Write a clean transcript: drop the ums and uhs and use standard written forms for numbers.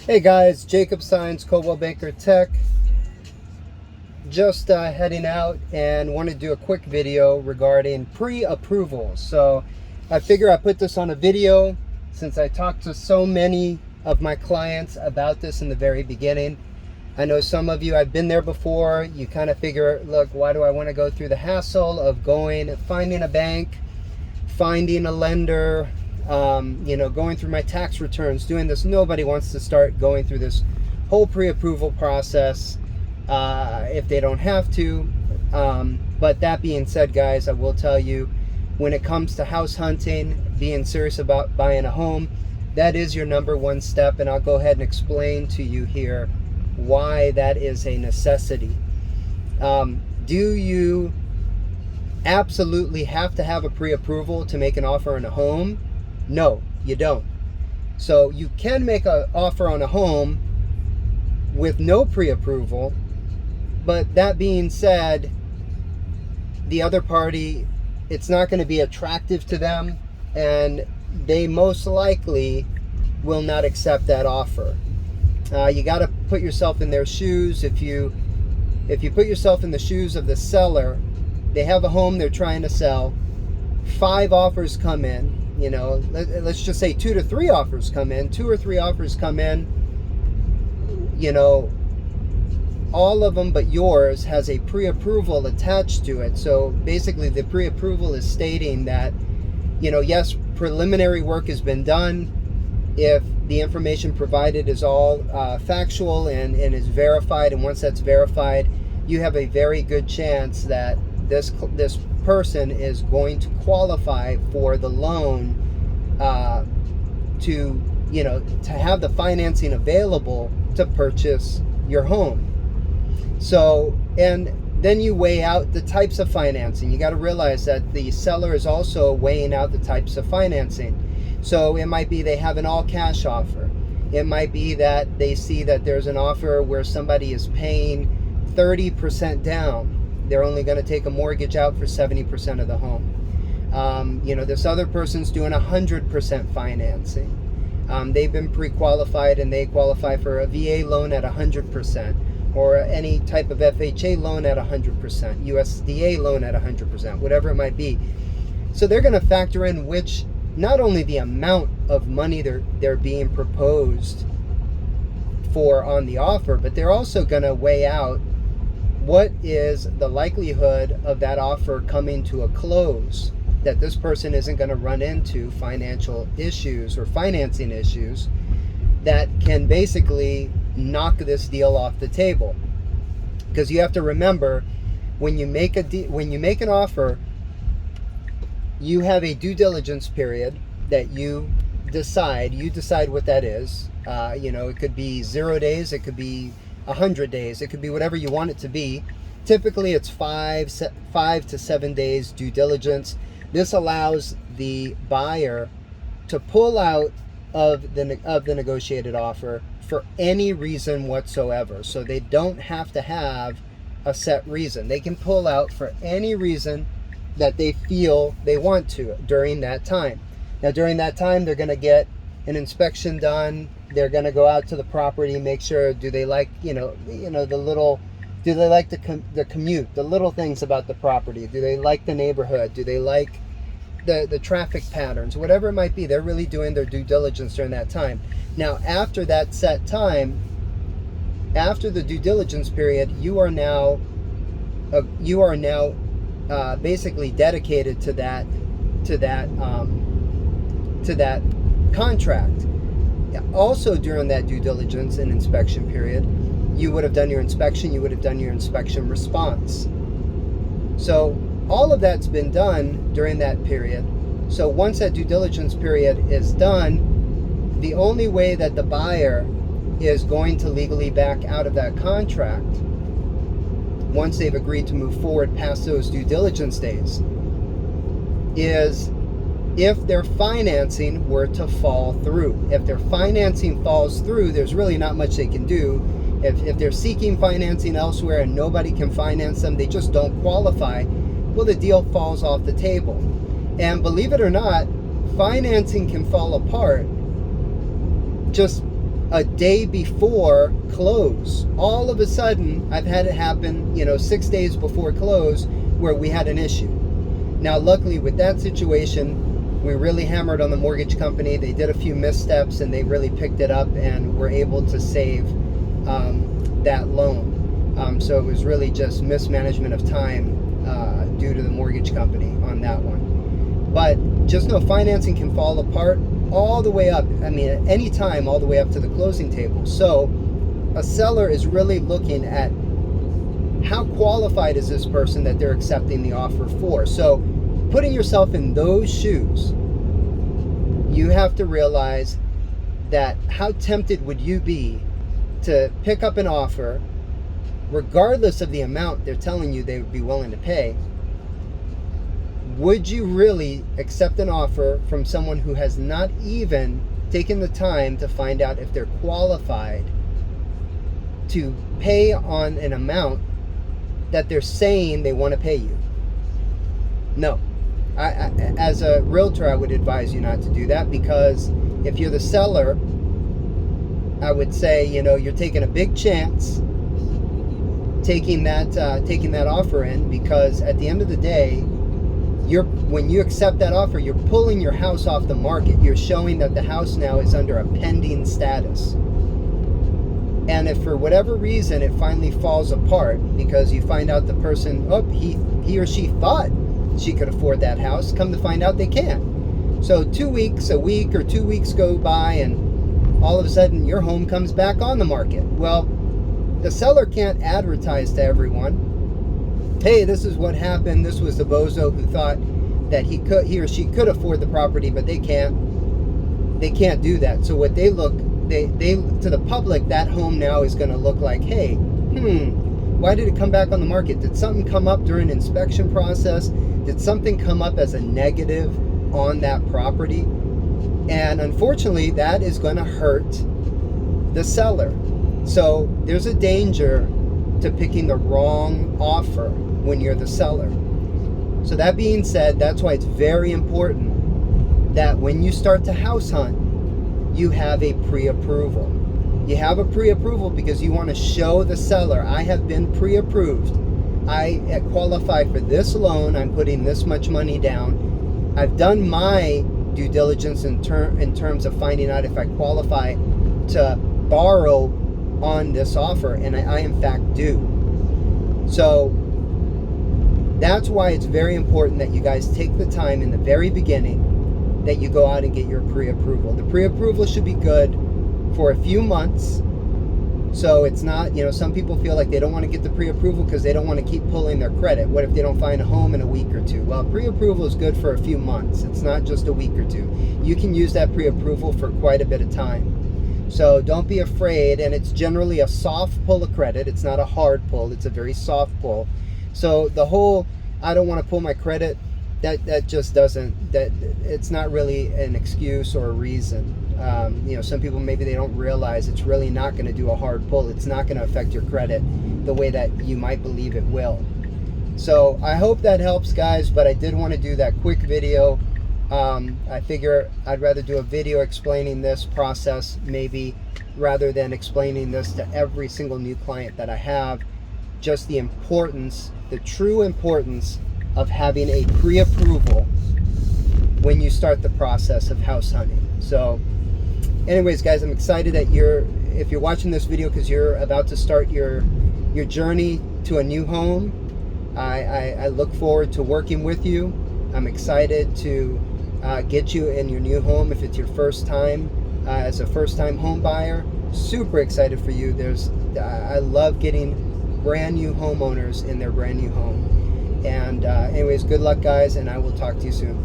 Hey guys, Jacob Saenz, Coldwell Banker TEC. Just heading out and want to do a quick video regarding pre-approval. So I figure I put this on a video since I talked to so many of my clients about this in the very beginning. I know some of you, I've been there before. You kind of figure, look, why do I want to go through the hassle of finding a bank, finding a lender, going through my tax returns, doing this. Nobody wants to start going through this whole pre-approval process if they don't have to. But that being said, guys, I will tell you, when it comes to house hunting, being serious about buying a home, that is your number one step. And I'll go ahead and explain to you here why that is a necessity. Do you absolutely have to have a pre-approval to make an offer on a home? No, you don't. So you can make an offer on a home with no pre-approval, but that being said, the other party, it's not going to be attractive to them, and they most likely will not accept that offer. You got to put yourself in their shoes. If you put yourself in the shoes of the seller, they have a home they're trying to sell, 5 offers come in, let's just say 2 or 3 offers come in, all of them but yours has a pre-approval attached to it. So basically the pre-approval is stating that, yes, preliminary work has been done. If the information provided is all factual and is verified, and once that's verified, you have a very good chance that this person is going to qualify for the loan to have the financing available to purchase your home. So, and then you weigh out the types of financing. You got to realize that the seller is also weighing out the types of financing. So it might be they have an all cash offer. It might be that they see that there's an offer where somebody is paying 30% down. They're only going to take a mortgage out for 70% of the home. This other person's doing 100% financing. They've been pre-qualified and they qualify for a VA loan at 100%, or any type of FHA loan at 100%, USDA loan at 100%, whatever it might be. So they're going to factor in not only the amount of money they're being proposed for on the offer, but they're also going to weigh out what is the likelihood of that offer coming to a close, that this person isn't going to run into financial issues or financing issues that can basically knock this deal off the table. Because you have to remember, when you make an offer, you have a due diligence period that you decide what that is. It could be 0 days, it could be 100 days, it could be whatever you want it to be. Typically it's 5 to 7 days due diligence. This allows the buyer to pull out of the negotiated offer for any reason whatsoever. So they don't have to have a set reason. They can pull out for any reason that they feel they want to during that time. Now during that time, they're going to get an inspection done. They're going to go out to the property, make sure, do they like, do they like the commute, the little things about the property? Do they like the neighborhood? Do they like the traffic patterns? Whatever it might be, they're really doing their due diligence during that time. Now, after that set time, after the due diligence period, you are now basically dedicated to that contract. Also, during that due diligence and inspection period, you would have done your inspection, you would have done your inspection response. So all of that's been done during that period. So once that due diligence period is done, the only way that the buyer is going to legally back out of that contract, once they've agreed to move forward past those due diligence days, is if their financing were to fall through. If their financing falls through, there's really not much they can do. If they're seeking financing elsewhere and nobody can finance them, they just don't qualify, well, the deal falls off the table. And believe it or not, financing can fall apart just a day before close. All of a sudden, I've had it happen, 6 days before close, where we had an issue. Now, luckily with that situation, we really hammered on the mortgage company. They did a few missteps and they really picked it up and were able to save that loan. So it was really just mismanagement of time due to the mortgage company on that one. But just know financing can fall apart all the way up. I mean, at any time, all the way up to the closing table. So a seller is really looking at how qualified is this person that they're accepting the offer for. So putting yourself in those shoes, you have to realize that how tempted would you be to pick up an offer, regardless of the amount they're telling you they would be willing to pay. Would you really accept an offer from someone who has not even taken the time to find out if they're qualified to pay on an amount that they're saying they want to pay you? No. As a realtor, I would advise you not to do that, because if you're the seller, I would say, you're taking a big chance taking that offer in, because at the end of the day, when you accept that offer, you're pulling your house off the market. You're showing that the house now is under a pending status. And if for whatever reason it finally falls apart because you find out the person, he or she thought she could afford that house, come to find out they can't. So a week or 2 weeks go by, and all of a sudden your home comes back on the market. Well, the seller can't advertise to everyone, hey, this is what happened. This was the bozo who thought that he or she could afford the property, but they can't. They can't do that. So what they to the public, that home now is going to look like, hey, why did it come back on the market? Did something come up during inspection process? Did something come up as a negative on that property? And unfortunately, that is going to hurt the seller. So there's a danger to picking the wrong offer when you're the seller. So that being said, that's why it's very important that when you start to house hunt, you have a pre-approval. You have a pre-approval because you want to show the seller, I have been pre-approved. I qualify for this loan. I'm putting this much money down. I've done my due diligence in terms of finding out if I qualify to borrow on this offer, and I in fact do. So that's why it's very important that you guys take the time in the very beginning that you go out and get your pre-approval. The pre-approval should be good for a few months. So it's not, some people feel like they don't want to get the pre-approval because they don't want to keep pulling their credit. What if they don't find a home in a week or two? Well, pre-approval is good for a few months. It's not just a week or two. You can use that pre-approval for quite a bit of time. So don't be afraid, and it's generally a soft pull of credit. It's not a hard pull. It's a very soft pull. So the whole, I don't want to pull my credit, that just doesn't, it's not really an excuse or a reason. Some people, maybe they don't realize it's really not going to do a hard pull. It's not going to affect your credit the way that you might believe it will. So I hope that helps, guys, but I did want to do that quick video. I figure I'd rather do a video explaining this process maybe rather than explaining this to every single new client that I have. Just the importance, the true importance of having a pre-approval when you start the process of house hunting. So anyways, guys, I'm excited that if you're watching this video because you're about to start your journey to a new home. I look forward to working with you. I'm excited to get you in your new home if it's your first time as a first-time home buyer. Super excited for you. I love getting brand new homeowners in their brand new home. And anyways, good luck, guys, and I will talk to you soon.